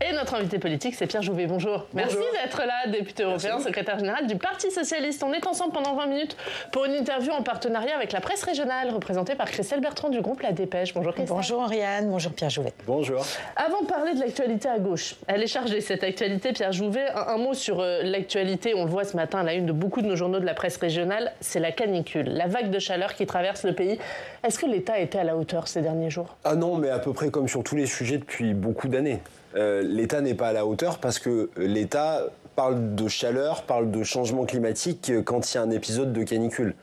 Et notre invité politique, c'est Pierre Jouvet. Bonjour. Merci d'être là, député européen, secrétaire général du Parti Socialiste. On est ensemble pendant 20 minutes pour une interview en partenariat avec la presse régionale, représentée par Christelle Bertrand du groupe La Dépêche. Bonjour Christelle. Bonjour Oriane, bonjour Pierre Jouvet. Bonjour. Avant de parler de l'actualité à gauche, elle est chargée cette actualité, Pierre Jouvet. Un mot sur l'actualité, on le voit ce matin à la une de beaucoup de nos journaux de la presse régionale, c'est la canicule, la vague de chaleur qui traverse le pays. Est-ce que l'État a été à la hauteur ces derniers jours? Ah non, mais à peu près comme sur tous les sujets depuis beaucoup d'années. L'État n'est pas à la hauteur parce que l'État parle de chaleur, parle de changement climatique quand il y a un épisode de canicule.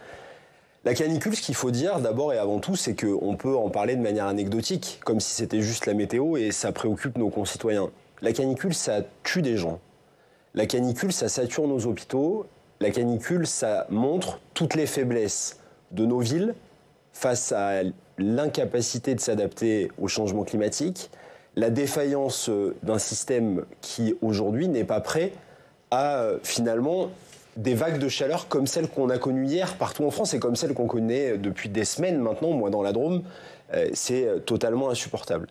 La canicule, ce qu'il faut dire d'abord et avant tout, c'est qu'on peut en parler de manière anecdotique, comme si c'était juste la météo et ça préoccupe nos concitoyens. La canicule, ça tue des gens. La canicule, ça sature nos hôpitaux. La canicule, ça montre toutes les faiblesses de nos villes face à l'incapacité de s'adapter au changement climatique, la défaillance d'un système qui, aujourd'hui, n'est pas prêt à, finalement, des vagues de chaleur comme celles qu'on a connues hier partout en France et comme celles qu'on connaît depuis des semaines maintenant, moi dans la Drôme, c'est totalement insupportable.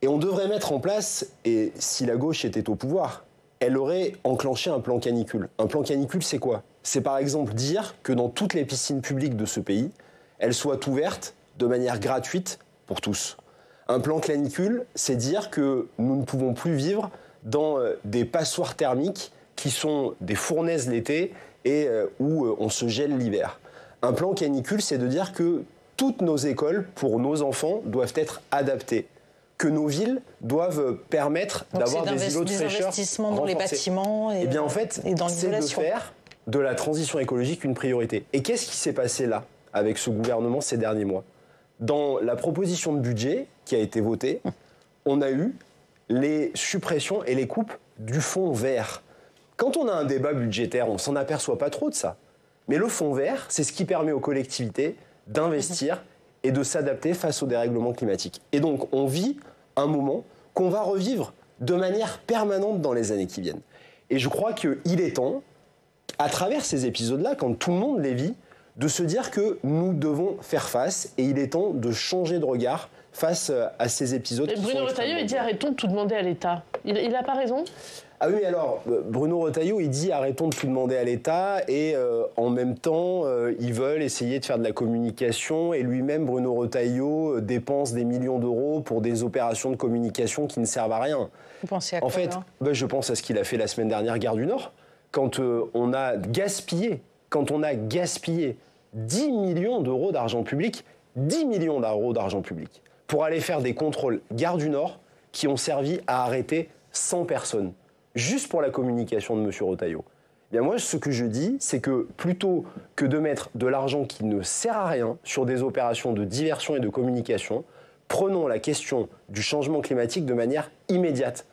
Et on devrait mettre en place, et si la gauche était au pouvoir, elle aurait enclenché un plan canicule. Un plan canicule, c'est quoi? C'est par exemple dire que dans toutes les piscines publiques de ce pays, elles soient ouvertes de manière gratuite pour tous. Un plan canicule, c'est dire que nous ne pouvons plus vivre dans des passoires thermiques qui sont des fournaises l'été et où on se gèle l'hiver. Un plan canicule, c'est de dire que toutes nos écoles, pour nos enfants, doivent être adaptées. Que nos villes doivent permettre d'avoir des îlots de fraîcheur des investissements dans les bâtiments et, bien en fait, c'est de faire de la transition écologique une priorité. Et qu'est-ce qui s'est passé là, avec ce gouvernement ces derniers mois? Dans la proposition de budget qui a été votée, on a eu les suppressions et les coupes du fonds vert. Quand on a un débat budgétaire, on ne s'en aperçoit pas trop de ça. Mais le fonds vert, c'est ce qui permet aux collectivités d'investir et de s'adapter face au dérèglement climatique. Et donc, on vit un moment qu'on va revivre de manière permanente dans les années qui viennent. Et je crois qu'il est temps, à travers ces épisodes-là, quand tout le monde les vit, de se dire que nous devons faire face et il est temps de changer de regard face à ces épisodes. Bruno Retailleau, il dit arrêtons de tout demander à l'État. Il n'a pas raison? Ah oui, mais alors, Bruno Retailleau, il dit arrêtons de tout demander à l'État et en même temps, ils veulent essayer de faire de la communication et lui-même, Bruno Retailleau, dépense des millions d'euros pour des opérations de communication qui ne servent à rien. Vous pensez à quoi? En fait, je pense à ce qu'il a fait la semaine dernière, Gare du Nord, quand on a gaspillé 10 millions d'euros d'argent public, 10 millions d'euros d'argent public, pour aller faire des contrôles Gare du Nord qui ont servi à arrêter 100 personnes, juste pour la communication de M. Retailleau. Eh bien moi, ce que je dis, c'est que plutôt que de mettre de l'argent qui ne sert à rien sur des opérations de diversion et de communication, prenons la question du changement climatique de manière immédiate.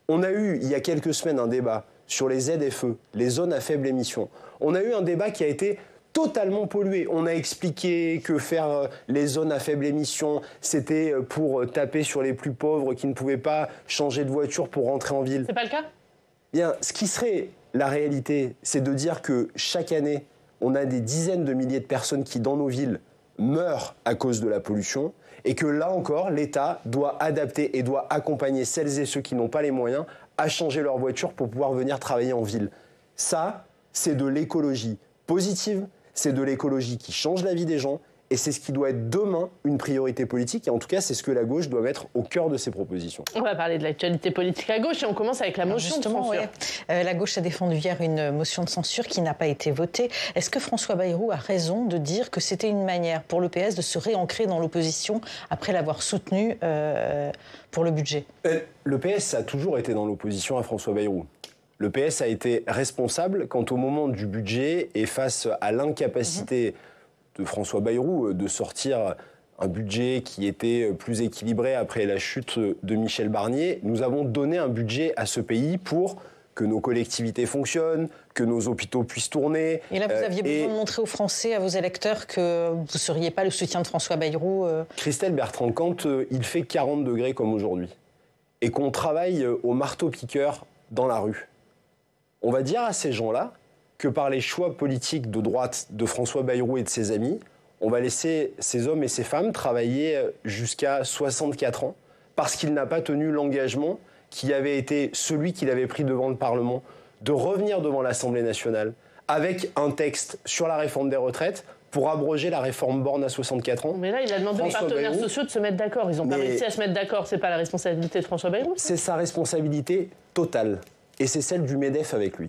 On a eu, il y a quelques semaines, un débat sur les ZFE, les zones à faible émission. On a eu un débat qui a été totalement pollué. On a expliqué que faire les zones à faible émission, c'était pour taper sur les plus pauvres qui ne pouvaient pas changer de voiture pour rentrer en ville. C'est pas le cas? Bien, ce qui serait la réalité, c'est de dire que chaque année, on a des dizaines de milliers de personnes qui, dans nos villes, meurent à cause de la pollution et que là encore, l'État doit adapter et doit accompagner celles et ceux qui n'ont pas les moyens à changer leur voiture pour pouvoir venir travailler en ville. Ça, c'est de l'écologie positive, c'est de l'écologie qui change la vie des gens et c'est ce qui doit être demain une priorité politique et en tout cas, c'est ce que la gauche doit mettre au cœur de ses propositions. On va parler de l'actualité politique à gauche et on commence avec la motion de censure. La gauche a défendu hier une motion de censure qui n'a pas été votée. Est-ce que François Bayrou a raison de dire que c'était une manière pour le PS de se réancrer dans l'opposition après l'avoir soutenu pour le budget? Le PS a toujours été dans l'opposition à François Bayrou. Le PS a été responsable quant au moment du budget et face à l'incapacité de François Bayrou de sortir un budget qui était plus équilibré après la chute de Michel Barnier. Nous avons donné un budget à ce pays pour que nos collectivités fonctionnent, que nos hôpitaux puissent tourner. Et là, vous aviez besoin de montrer aux Français, à vos électeurs, que vous ne seriez pas le soutien de François Bayrou Christelle Bertrand, quand il fait 40 degrés comme aujourd'hui et qu'on travaille au marteau-piqueur dans la rue, on va dire à ces gens-là que par les choix politiques de droite de François Bayrou et de ses amis, on va laisser ces hommes et ces femmes travailler jusqu'à 64 ans parce qu'il n'a pas tenu l'engagement qui avait été celui qu'il avait pris devant le Parlement, de revenir devant l'Assemblée nationale avec un texte sur la réforme des retraites pour abroger la réforme Borne à 64 ans. Mais là, il a demandé aux partenaires sociaux de se mettre d'accord. Ils n'ont pas réussi à se mettre d'accord. C'est pas la responsabilité de François Bayrou? C'est sa responsabilité totale. Et c'est celle du MEDEF avec lui.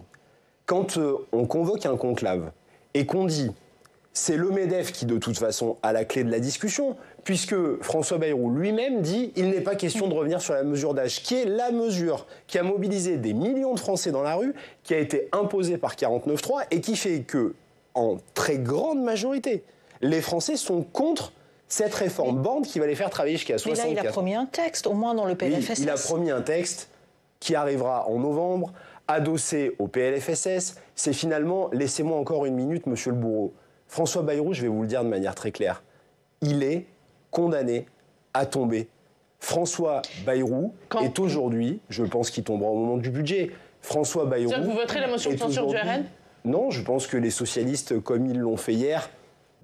Quand on convoque un conclave et qu'on dit c'est le MEDEF qui, de toute façon, a la clé de la discussion, puisque François Bayrou lui-même dit il n'est pas question de revenir sur la mesure d'âge, qui est la mesure qui a mobilisé des millions de Français dans la rue, qui a été imposée par 49.3 et qui fait que, en très grande majorité, les Français sont contre cette réforme Borne qui va les faire travailler jusqu'à 64 ans. Mais là, il a promis un texte, au moins dans le PLFSS. Oui, il a promis un texte qui arrivera en novembre, adossé au PLFSS. C'est finalement, laissez-moi encore une minute, monsieur le bourreau. François Bayrou, je vais vous le dire de manière très claire, il est condamné à tomber. François Bayrou est aujourd'hui, je pense qu'il tombera au moment du budget. François Bayrou. C'est-à-dire que vous voterez la motion de censure du RN ? Non, je pense que les socialistes, comme ils l'ont fait hier,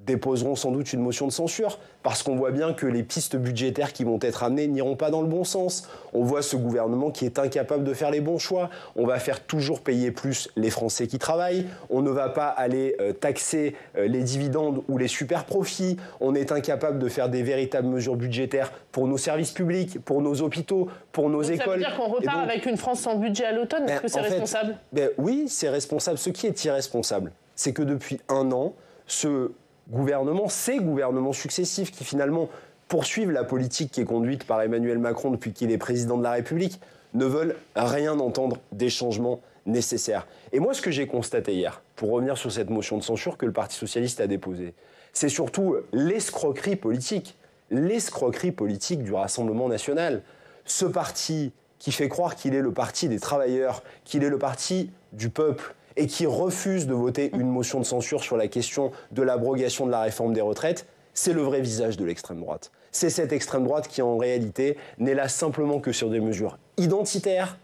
déposeront sans doute une motion de censure, parce qu'on voit bien que les pistes budgétaires qui vont être amenées n'iront pas dans le bon sens. On voit ce gouvernement qui est incapable de faire les bons choix. On va faire toujours payer plus les Français qui travaillent. On ne va pas aller taxer les dividendes ou les super profits. On est incapable de faire des véritables mesures budgétaires pour nos services publics, pour nos hôpitaux, pour nos écoles. Ça veut dire qu'on repart avec une France sans budget à l'automne? Est-ce que c'est responsable? Oui, c'est responsable. Ce qui est irresponsable, c'est que depuis un an, ces gouvernements successifs qui finalement poursuivent la politique qui est conduite par Emmanuel Macron depuis qu'il est président de la République, ne veulent rien entendre des changements nécessaires. Et moi, ce que j'ai constaté hier, pour revenir sur cette motion de censure que le Parti socialiste a déposée, c'est surtout l'escroquerie politique du Rassemblement national. Ce parti qui fait croire qu'il est le parti des travailleurs, qu'il est le parti du peuple, et qui refuse de voter une motion de censure sur la question de l'abrogation de la réforme des retraites, c'est le vrai visage de l'extrême droite. C'est cette extrême droite qui, en réalité, n'est là simplement que sur des mesures identitaires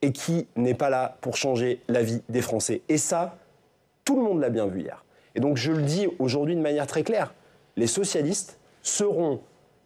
et qui n'est pas là pour changer la vie des Français. Et ça, tout le monde l'a bien vu hier. Et donc, je le dis aujourd'hui de manière très claire, les socialistes seront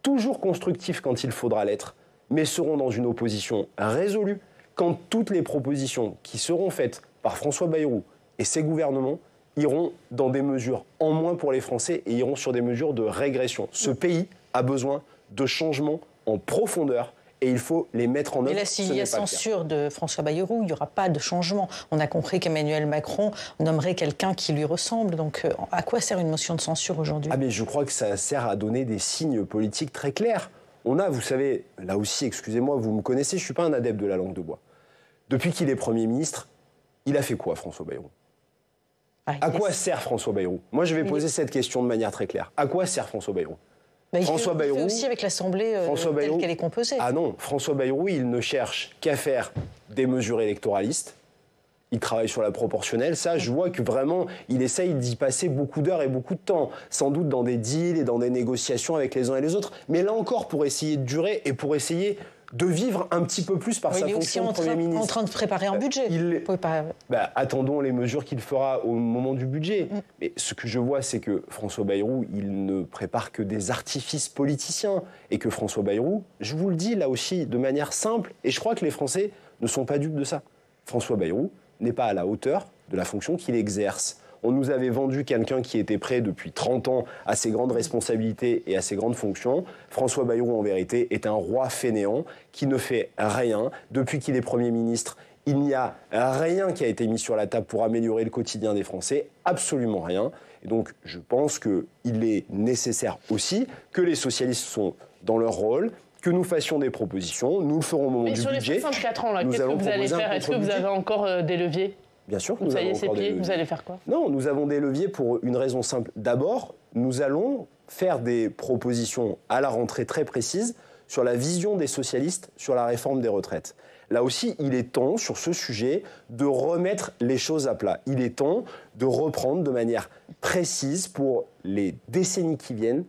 toujours constructifs quand il faudra l'être, mais seront dans une opposition résolue quand toutes les propositions qui seront faites par François Bayrou et ses gouvernements iront dans des mesures en moins pour les Français et iront sur des mesures de régression. Ce pays a besoin de changements en profondeur et il faut les mettre en œuvre. Mais là, s'il y a censure de François Bayrou, il n'y aura pas de changement. On a compris qu'Emmanuel Macron nommerait quelqu'un qui lui ressemble. Donc, à quoi sert une motion de censure aujourd'hui? Mais je crois que ça sert à donner des signes politiques très clairs. On a, vous savez, là aussi, excusez-moi, vous me connaissez, je ne suis pas un adepte de la langue de bois. Depuis qu'il est Premier ministre, il a fait quoi, François Bayrou? À quoi sert François Bayrou? Moi, je vais poser cette question de manière très claire. À quoi sert François Bayrou? François Bayrou aussi avec l'Assemblée telle qu'elle est composée. Ah non, François Bayrou, il ne cherche qu'à faire des mesures électoralistes. Il travaille sur la proportionnelle. Ça, je vois que vraiment, il essaye d'y passer beaucoup d'heures et beaucoup de temps. Sans doute dans des deals et dans des négociations avec les uns et les autres. Mais là encore, pour essayer de durer et pour essayer de vivre un petit peu plus par sa fonction de Premier ministre. Il est aussi en train de préparer un budget. Attendons les mesures qu'il fera au moment du budget. Mais ce que je vois, c'est que François Bayrou, il ne prépare que des artifices politiciens. Et que François Bayrou, je vous le dis là aussi de manière simple, et je crois que les Français ne sont pas dupes de ça. François Bayrou n'est pas à la hauteur de la fonction qu'il exerce. On nous avait vendu quelqu'un qui était prêt depuis 30 ans à ses grandes responsabilités et à ses grandes fonctions. François Bayrou, en vérité, est un roi fainéant qui ne fait rien. Depuis qu'il est Premier ministre, il n'y a rien qui a été mis sur la table pour améliorer le quotidien des Français, absolument rien. Et donc, je pense qu'il est nécessaire aussi que les socialistes sont dans leur rôle, que nous fassions des propositions. Nous le ferons au moment du budget. Mais sur les 64 ans, là, qu'est-ce que vous allez faire? Est-ce que vous avez encore des leviers? Bien sûr que nous avons encore des leviers. Vous allez faire quoi? Non, nous avons des leviers pour une raison simple. D'abord, nous allons faire des propositions à la rentrée très précises sur la vision des socialistes sur la réforme des retraites. Là aussi, il est temps, sur ce sujet, de remettre les choses à plat. Il est temps de reprendre de manière précise, pour les décennies qui viennent,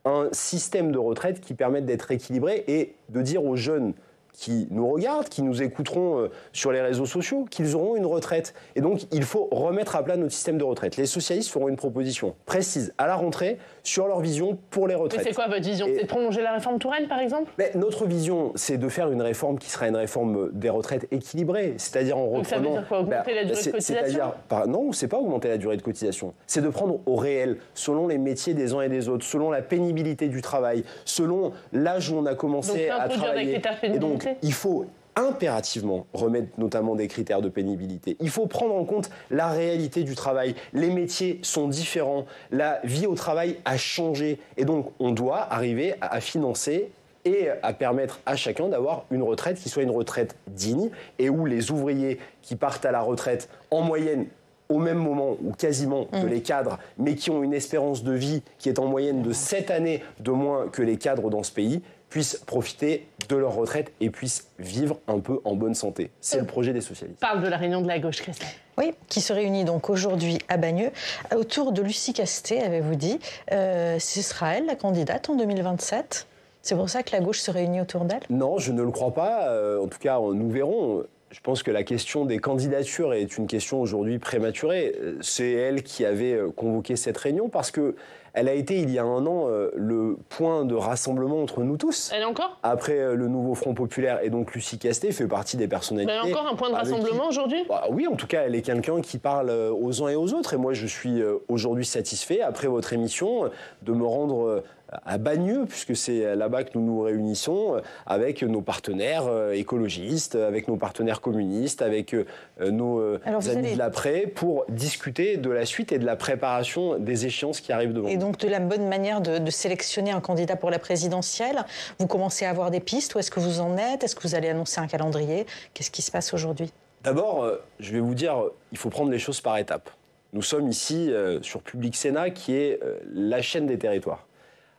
un système de retraite qui permette d'être équilibré et de dire aux jeunes qui nous regardent, qui nous écouteront sur les réseaux sociaux, qu'ils auront une retraite. Et donc, il faut remettre à plat notre système de retraite. Les socialistes feront une proposition précise à la rentrée sur leur vision pour les retraites. Mais c'est quoi votre vision? C'est de prolonger la réforme Touraine, par exemple? Mais notre vision, c'est de faire une réforme qui sera une réforme des retraites équilibrée, c'est-à-dire en reprenant... Donc ça veut dire quoi? Augmenter la durée de cotisation? Non, c'est pas augmenter la durée de cotisation. C'est de prendre au réel, selon les métiers des uns et des autres, selon la pénibilité du travail, selon l'âge où on a commencé à travailler. Des critères de pénibilité. Et donc, il faut impérativement remettre notamment des critères de pénibilité. Il faut prendre en compte la réalité du travail. Les métiers sont différents. La vie au travail a changé. Et donc, on doit arriver à financer et à permettre à chacun d'avoir une retraite qui soit une retraite digne et où les ouvriers qui partent à la retraite en moyenne au même moment ou quasiment que les cadres, mais qui ont une espérance de vie qui est en moyenne de 7 années de moins que les cadres dans ce pays, puissent profiter de leur retraite et puissent vivre un peu en bonne santé. C'est le projet des socialistes. Parle de la réunion de la gauche, Christelle. Oui, qui se réunit donc aujourd'hui à Bagneux, autour de Lucie Castet, avez-vous dit. Ce sera elle la candidate en 2027 ? C'est pour ça que la gauche se réunit autour d'elle ? Non, je ne le crois pas. En tout cas, nous verrons. Je pense que la question des candidatures est une question aujourd'hui prématurée. C'est elle qui avait convoqué cette réunion parce que elle a été, il y a un an, le point de rassemblement entre nous tous. Elle est encore ? Après le nouveau Front Populaire. Et donc Lucie Castet fait partie des personnalités. Mais elle est encore un point de rassemblement aujourd'hui ? Oui, en tout cas, elle est quelqu'un qui parle aux uns et aux autres. Et moi, je suis aujourd'hui satisfait, après votre émission, de me rendre à Bagneux, puisque c'est là-bas que nous nous réunissons, avec nos partenaires écologistes, avec nos partenaires communistes, avec nos amis de l'après, pour discuter de la suite et de la préparation des échéances qui arrivent devant nous. Et donc de la bonne manière de sélectionner un candidat pour la présidentielle. Vous commencez à avoir des pistes, où est-ce que vous en êtes ? Est-ce que vous allez annoncer un calendrier ? Qu'est-ce qui se passe aujourd'hui ? D'abord, je vais vous dire, il faut prendre les choses par étapes. Nous sommes ici sur Public Sénat, qui est la chaîne des territoires.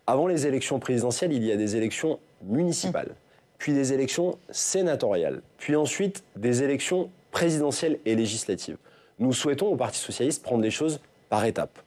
Avant les élections présidentielles, il y a des élections municipales, puis des élections sénatoriales, puis ensuite des élections présidentielles et législatives. Nous souhaitons au Parti socialiste prendre les choses par étapes.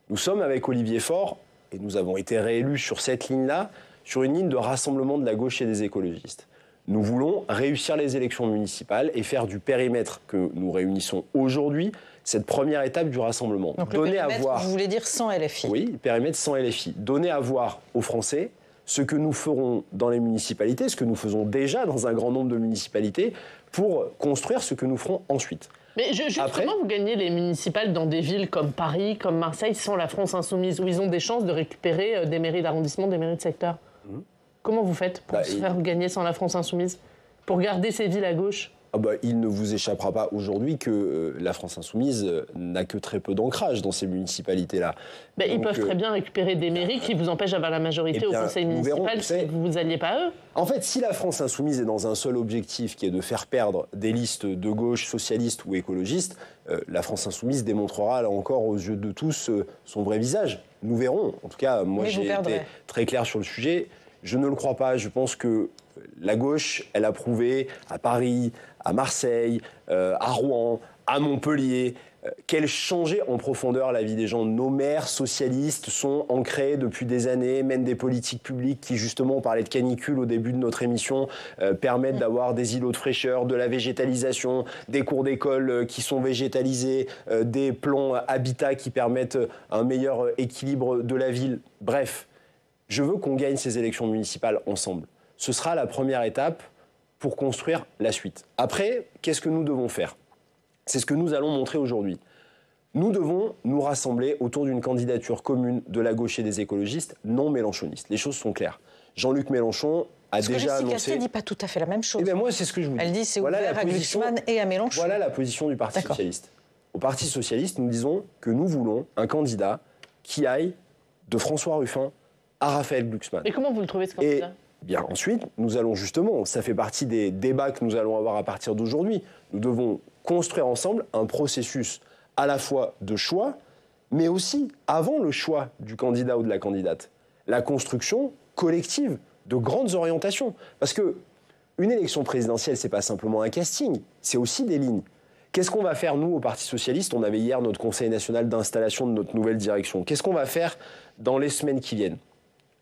Nous sommes avec Olivier Faure, et nous avons été réélus sur cette ligne-là, sur une ligne de rassemblement de la gauche et des écologistes. Nous voulons réussir les élections municipales et faire du périmètre que nous réunissons aujourd'hui cette première étape du rassemblement. Donc le périmètre, vous voulez dire sans LFI ? Oui, périmètre sans LFI. Donner à voir aux Français ce que nous ferons dans les municipalités, ce que nous faisons déjà dans un grand nombre de municipalités, pour construire ce que nous ferons ensuite. Mais justement, vous gagnez les municipales dans des villes comme Paris, comme Marseille, sans la France insoumise, où ils ont des chances de récupérer des mairies d'arrondissement, des mairies de secteur. Comment vous faites pour se faire gagner sans la France insoumise ? Pour garder ces villes à gauche ? Il ne vous échappera pas aujourd'hui que la France insoumise n'a que très peu d'ancrage dans ces municipalités-là. Ils peuvent très bien récupérer des mairies qui vous empêchent d'avoir la majorité au conseil municipal si vous n'alliez pas à eux. En fait, si la France insoumise est dans un seul objectif, qui est de faire perdre des listes de gauche, socialistes ou écologistes, la France insoumise démontrera, là encore, aux yeux de tous, son vrai visage. Nous verrons. En tout cas, moi, j'ai été très clair sur le sujet. Je ne le crois pas. Je pense que la gauche, elle a prouvé à Paris, à Marseille, à Rouen, à Montpellier, qu'elle changeait en profondeur la vie des gens. Nos maires socialistes sont ancrés depuis des années, mènent des politiques publiques qui, justement, on parlait de canicule au début de notre émission, permettent d'avoir des îlots de fraîcheur, de la végétalisation, des cours d'école qui sont végétalisés, des plans habitat qui permettent un meilleur équilibre de la ville. Bref, je veux qu'on gagne ces élections municipales ensemble. Ce sera la première étape pour construire la suite. Après, qu'est-ce que nous devons faire ? C'est ce que nous allons montrer aujourd'hui. Nous devons nous rassembler autour d'une candidature commune de la gauche et des écologistes non mélenchonistes. Les choses sont claires. Jean-Luc Mélenchon a déjà annoncé... Lucie Castet ne dit pas tout à fait la même chose. Moi, c'est ce que je vous dis. Elle dit c'est ouvert à Glucksmann et à Mélenchon. Voilà la position du Parti socialiste. Au Parti socialiste, nous disons que nous voulons un candidat qui aille de François Ruffin à Raphaël Glucksmann. Et comment vous le trouvez, ce candidat ? Bien, ensuite, nous allons justement, ça fait partie des débats que nous allons avoir à partir d'aujourd'hui, nous devons construire ensemble un processus à la fois de choix, mais aussi, avant le choix du candidat ou de la candidate, la construction collective de grandes orientations. Parce que une élection présidentielle, c'est pas simplement un casting, c'est aussi des lignes. Qu'est-ce qu'on va faire, nous, au Parti socialiste ? On avait hier notre Conseil national d'installation de notre nouvelle direction. Qu'est-ce qu'on va faire dans les semaines qui viennent ?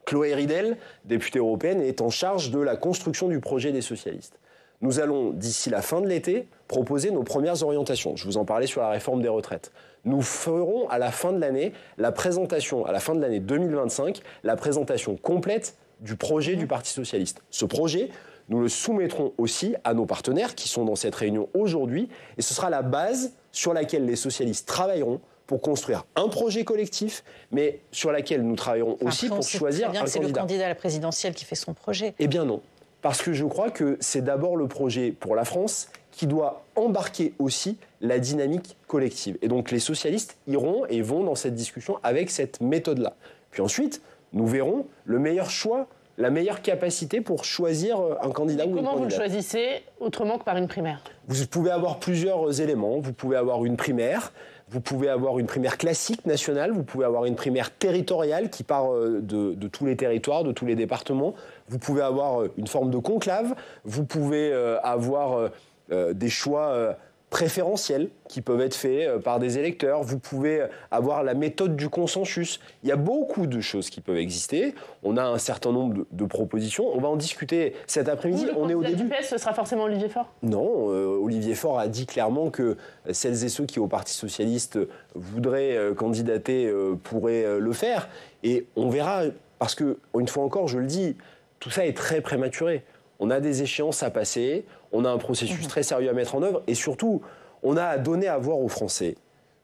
Chloé Ridel, députée européenne, est en charge de la construction du projet des socialistes. Nous allons, d'ici la fin de l'été, proposer nos premières orientations. Je vous en parlais sur la réforme des retraites. Nous ferons à la fin de l'année la présentation, à la fin de l'année 2025, la présentation complète du projet du Parti socialiste. Ce projet, nous le soumettrons aussi à nos partenaires qui sont dans cette réunion aujourd'hui et ce sera la base sur laquelle les socialistes travailleront pour construire un projet collectif, mais sur laquelle nous travaillerons aussi pour choisir un candidat. C'est le candidat à la présidentielle qui fait son projet. Eh bien non, parce que je crois que c'est d'abord le projet pour la France qui doit embarquer aussi la dynamique collective. Et donc les socialistes iront et vont dans cette discussion avec cette méthode-là. Puis ensuite, nous verrons le meilleur choix, la meilleure capacité pour choisir un candidat ou une candidate. Comment vous le choisissez autrement que par une primaire ? Vous pouvez avoir plusieurs éléments. Vous pouvez avoir une primaire. Vous pouvez avoir une primaire classique nationale, vous pouvez avoir une primaire territoriale qui part de tous les territoires, de tous les départements. Vous pouvez avoir une forme de conclave, vous pouvez avoir des choix préférentiels qui peuvent être faits par des électeurs. Vous pouvez avoir la méthode du consensus. Il y a beaucoup de choses qui peuvent exister. On a un certain nombre de propositions. On va en discuter cet après-midi. On est au début. Le PS, ce sera forcément Olivier Faure ? Non, Olivier Faure a dit clairement que celles et ceux qui, au Parti socialiste, voudraient candidater pourraient le faire. Et on verra, parce que, une fois encore, je le dis, tout ça est très prématuré. On a des échéances à passer, on a un processus très sérieux à mettre en œuvre et surtout, on a à donner à voir aux Français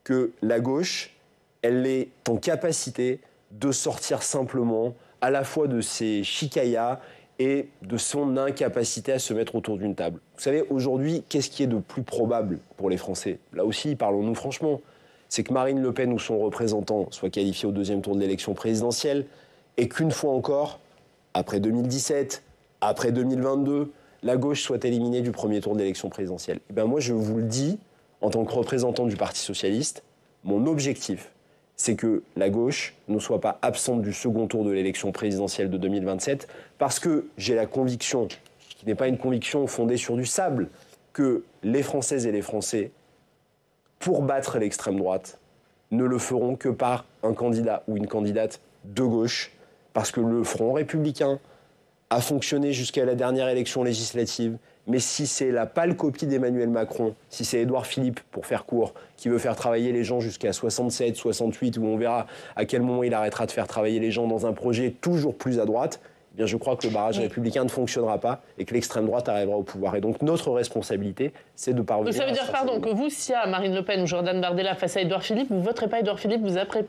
que la gauche, elle est en capacité de sortir simplement à la fois de ses chicayas et de son incapacité à se mettre autour d'une table. Vous savez, aujourd'hui, qu'est-ce qui est de plus probable pour les Français ? Là aussi, parlons-nous franchement. C'est que Marine Le Pen ou son représentant soit qualifié au deuxième tour de l'élection présidentielle et qu'une fois encore, après 2017, après 2022, la gauche soit éliminée du premier tour de l'élection présidentielle. Et ben moi, je vous le dis, en tant que représentant du Parti socialiste, mon objectif, c'est que la gauche ne soit pas absente du second tour de l'élection présidentielle de 2027, parce que j'ai la conviction, qui n'est pas une conviction fondée sur du sable, que les Françaises et les Français, pour battre l'extrême droite, ne le feront que par un candidat ou une candidate de gauche, parce que le Front républicain a fonctionné jusqu'à la dernière élection législative, mais si c'est la pâle copie d'Emmanuel Macron, si c'est Édouard Philippe, pour faire court, qui veut faire travailler les gens jusqu'à 67, 68, où on verra à quel moment il arrêtera de faire travailler les gens dans un projet toujours plus à droite, eh bien je crois que le barrage républicain ne fonctionnera pas et que l'extrême droite arrivera au pouvoir. Et donc notre responsabilité, c'est de parvenir. Ça veut dire, pardon, que vous, s'il y a Marine Le Pen ou Jordan Bardella face à Édouard Philippe, vous ne voterez pas Édouard Philippe, vous appelez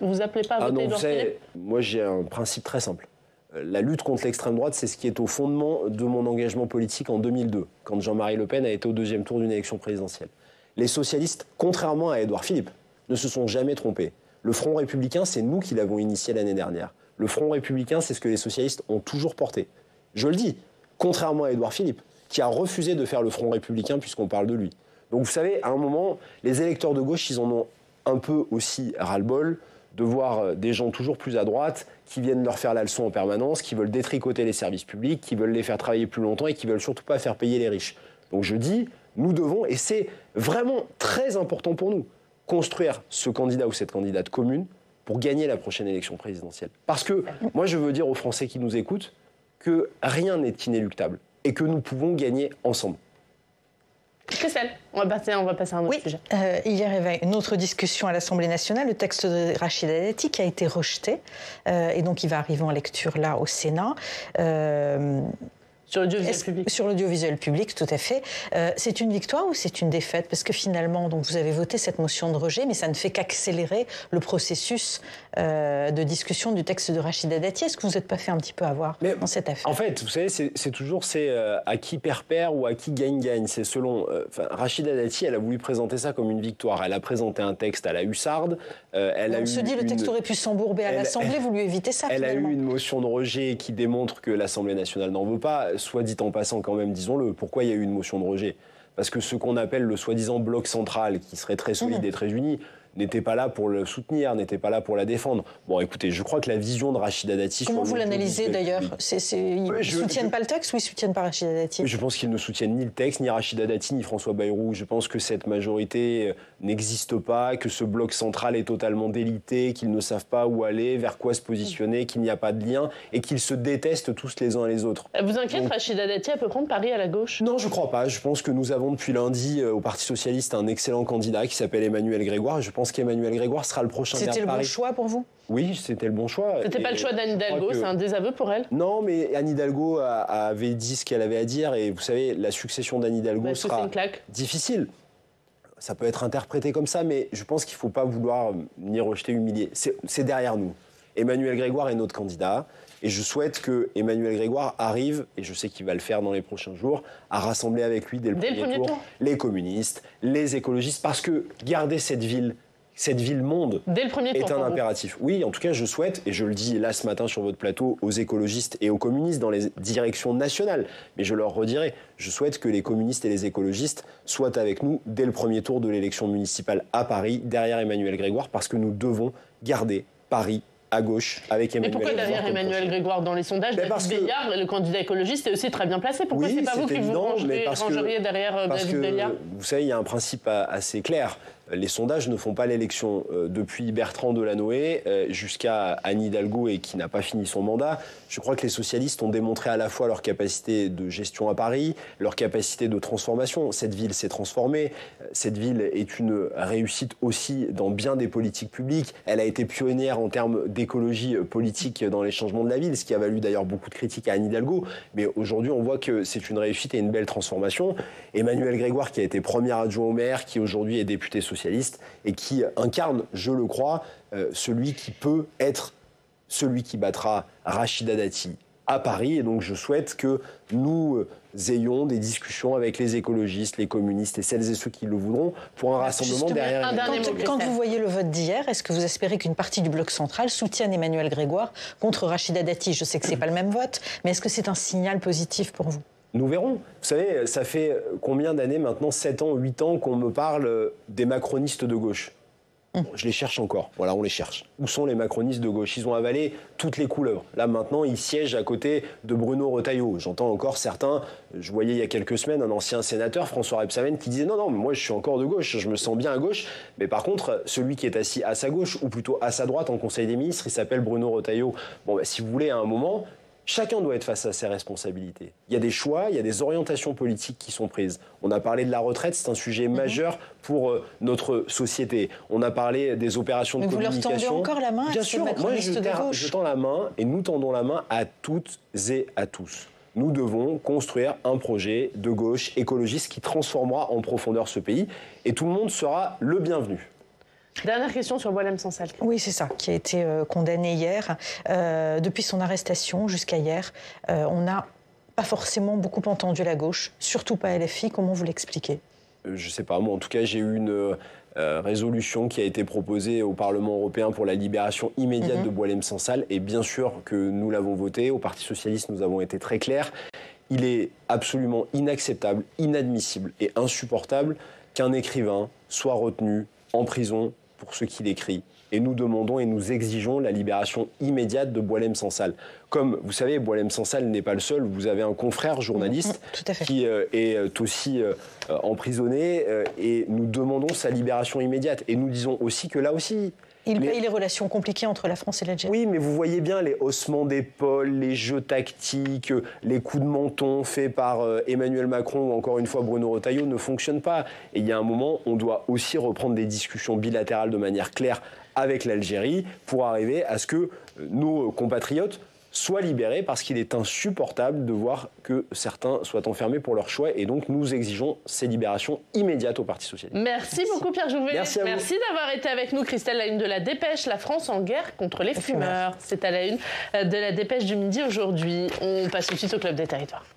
pas à voter Édouard Philippe ? Moi j'ai un principe très simple. La lutte contre l'extrême droite, c'est ce qui est au fondement de mon engagement politique en 2002, quand Jean-Marie Le Pen a été au deuxième tour d'une élection présidentielle. Les socialistes, contrairement à Édouard Philippe, ne se sont jamais trompés. Le Front républicain, c'est nous qui l'avons initié l'année dernière. Le Front républicain, c'est ce que les socialistes ont toujours porté. Je le dis, contrairement à Édouard Philippe, qui a refusé de faire le Front républicain puisqu'on parle de lui. Donc vous savez, à un moment, les électeurs de gauche, ils en ont un peu aussi ras-le-bol de voir des gens toujours plus à droite qui viennent leur faire la leçon en permanence, qui veulent détricoter les services publics, qui veulent les faire travailler plus longtemps et qui veulent surtout pas faire payer les riches. Donc je dis, nous devons, et c'est vraiment très important pour nous, construire ce candidat ou cette candidate commune pour gagner la prochaine élection présidentielle. Parce que moi je veux dire aux Français qui nous écoutent que rien n'est inéluctable et que nous pouvons gagner ensemble. Christelle, on va passer à un autre sujet. Hier, il y avait une autre discussion à l'Assemblée nationale, le texte de Rachida Dati qui a été rejeté, et donc il va arriver en lecture là au Sénat. Sur l'audiovisuel public. Sur l'audiovisuel public, tout à fait. C'est une victoire ou c'est une défaite ? Parce que finalement, donc, vous avez voté cette motion de rejet, mais ça ne fait qu'accélérer le processus de discussion du texte de Rachida Dati. Est-ce que vous n'êtes pas fait un petit peu avoir dans cette affaire ? En fait, vous savez, c'est toujours à qui perd ou à qui gagne. C'est selon... Rachida Dati, elle a voulu présenter ça comme une victoire. Elle a présenté un texte à la hussarde. On se dit le texte aurait pu s'embourber à l'Assemblée, vous lui évitez ça Elle finalement. a eu une motion de rejet qui démontre que l'Assemblée nationale n'en veut pas. Soit dit en passant quand même, disons-le, pourquoi il y a eu une motion de rejet ? Parce que ce qu'on appelle le soi-disant bloc central, qui serait très solide et très uni, n'était pas là pour le soutenir, n'était pas là pour la défendre. Bon, écoutez, je crois que la vision de Rachida Dati... Comment vous l'analysez d'ailleurs? Ils ne soutiennent pas le texte ou ils ne soutiennent pas Rachida Dati? Je pense qu'ils ne soutiennent ni le texte, ni Rachida Dati, ni François Bayrou. Je pense que cette majorité n'existe pas, que ce bloc central est totalement délité, qu'ils ne savent pas où aller, vers quoi se positionner, qu'il n'y a pas de lien et qu'ils se détestent tous les uns les autres. Vous inquiète, Rachida Dati, elle peut prendre Paris à la gauche? Non, je ne crois pas. Je pense que nous avons depuis lundi au Parti Socialiste un excellent candidat qui s'appelle Emmanuel Grégoire. Je pense qu'Emmanuel Grégoire sera le prochain maire de Paris. C'était le bon choix pour vous? Oui, c'était le bon choix. C'était pas le choix d'Anne Hidalgo, c'est un désaveu pour elle? Non, mais Anne Hidalgo avait dit ce qu'elle avait à dire et vous savez, la succession d'Anne Hidalgo sera difficile. Ça peut être interprété comme ça, mais je pense qu'il ne faut pas vouloir ni rejeter, humilier. C'est derrière nous. Emmanuel Grégoire est notre candidat et je souhaite que Emmanuel Grégoire arrive, et je sais qu'il va le faire dans les prochains jours, à rassembler avec lui dès le premier tour les communistes, les écologistes, parce que garder cette ville monde dès le premier tour, est un impératif. Oui, en tout cas, je souhaite, et je le dis là ce matin sur votre plateau, aux écologistes et aux communistes dans les directions nationales, mais je leur redirai, je souhaite que les communistes et les écologistes soient avec nous dès le premier tour de l'élection municipale à Paris, derrière Emmanuel Grégoire, parce que nous devons garder Paris à gauche avec Emmanuel Grégoire. Mais pourquoi derrière Emmanuel Grégoire dans les sondages? David Béliard, le candidat écologiste, est aussi très bien placé. Pourquoi c'est pas vous qui vous rangeriez derrière David Béliard? Vous savez, il y a un principe assez clair. Les sondages ne font pas l'élection. Depuis Bertrand Delanoë jusqu'à Anne Hidalgo, et qui n'a pas fini son mandat, je crois que les socialistes ont démontré à la fois leur capacité de gestion à Paris, leur capacité de transformation. Cette ville s'est transformée. Cette ville est une réussite aussi dans bien des politiques publiques. Elle a été pionnière en termes d'écologie politique dans les changements de la ville, ce qui a valu d'ailleurs beaucoup de critiques à Anne Hidalgo. Mais aujourd'hui, on voit que c'est une réussite et une belle transformation. Emmanuel Grégoire, qui a été premier adjoint au maire, qui aujourd'hui est député socialiste et qui incarne, je le crois, celui qui peut être celui qui battra Rachida Dati à Paris. Et donc je souhaite que nous ayons des discussions avec les écologistes, les communistes et celles et ceux qui le voudront pour un rassemblement derrière. Quand vous voyez le vote d'hier, est-ce que vous espérez qu'une partie du bloc central soutienne Emmanuel Grégoire contre Rachida Dati? Je sais que ce n'est pas le même vote, mais est-ce que c'est un signal positif pour vous? Nous verrons. Vous savez, ça fait combien d'années maintenant, 7 ans, 8 ans, qu'on me parle des macronistes de gauche. Bon, je les cherche encore. Voilà, on les cherche. Où sont les macronistes de gauche? Ils ont avalé toutes les couleuvres. Là, maintenant, ils siègent à côté de Bruno Retailleau. J'entends encore certains, je voyais il y a quelques semaines un ancien sénateur, François Rebsamen, qui disait non, mais moi je suis encore de gauche, je me sens bien à gauche. Mais par contre, celui qui est assis à sa gauche, ou plutôt à sa droite en Conseil des ministres, il s'appelle Bruno Retailleau. Bon, si vous voulez, à un moment... Chacun doit être face à ses responsabilités. Il y a des choix, il y a des orientations politiques qui sont prises. On a parlé de la retraite, c'est un sujet majeur pour notre société. On a parlé des opérations de communication. Vous leur tendez encore la main? Bien sûr, moi je tends la main et nous tendons la main à toutes et à tous. Nous devons construire un projet de gauche écologiste qui transformera en profondeur ce pays et tout le monde sera le bienvenu. Dernière question sur Boualem Sansal. Oui, c'est ça, qui a été condamné hier. Depuis son arrestation jusqu'à hier, on n'a pas forcément beaucoup entendu la gauche, surtout pas LFI. Comment vous l'expliquez? Je ne sais pas, moi en tout cas j'ai eu une résolution qui a été proposée au Parlement européen pour la libération immédiate de Boualem Sansal, et bien sûr que nous l'avons votée. Au Parti Socialiste, nous avons été très clairs. Il est absolument inacceptable, inadmissible et insupportable qu'un écrivain soit retenu en prison pour ce qu'il écrit. Et nous demandons et nous exigeons la libération immédiate de Boualem Sansal. Comme vous savez, Boualem Sansal n'est pas le seul. Vous avez un confrère journaliste qui est aussi emprisonné et nous demandons sa libération immédiate. Et nous disons aussi que là aussi... Il paye les relations compliquées entre la France et l'Algérie. Oui, mais vous voyez bien les haussements d'épaules, les jeux tactiques, les coups de menton faits par Emmanuel Macron ou encore une fois Bruno Retailleau ne fonctionnent pas. Et il y a un moment, on doit aussi reprendre des discussions bilatérales de manière claire avec l'Algérie pour arriver à ce que nos compatriotes soient libérés, parce qu'il est insupportable de voir que certains soient enfermés pour leur choix, et donc nous exigeons ces libérations immédiates au Parti Socialiste. Merci beaucoup Pierre Jouvet. Merci d'avoir été avec nous. Christelle, la une de la Dépêche, la France en guerre contre les fumeurs. C'est à la une de la Dépêche du midi aujourd'hui. On passe tout de suite au Club des Territoires.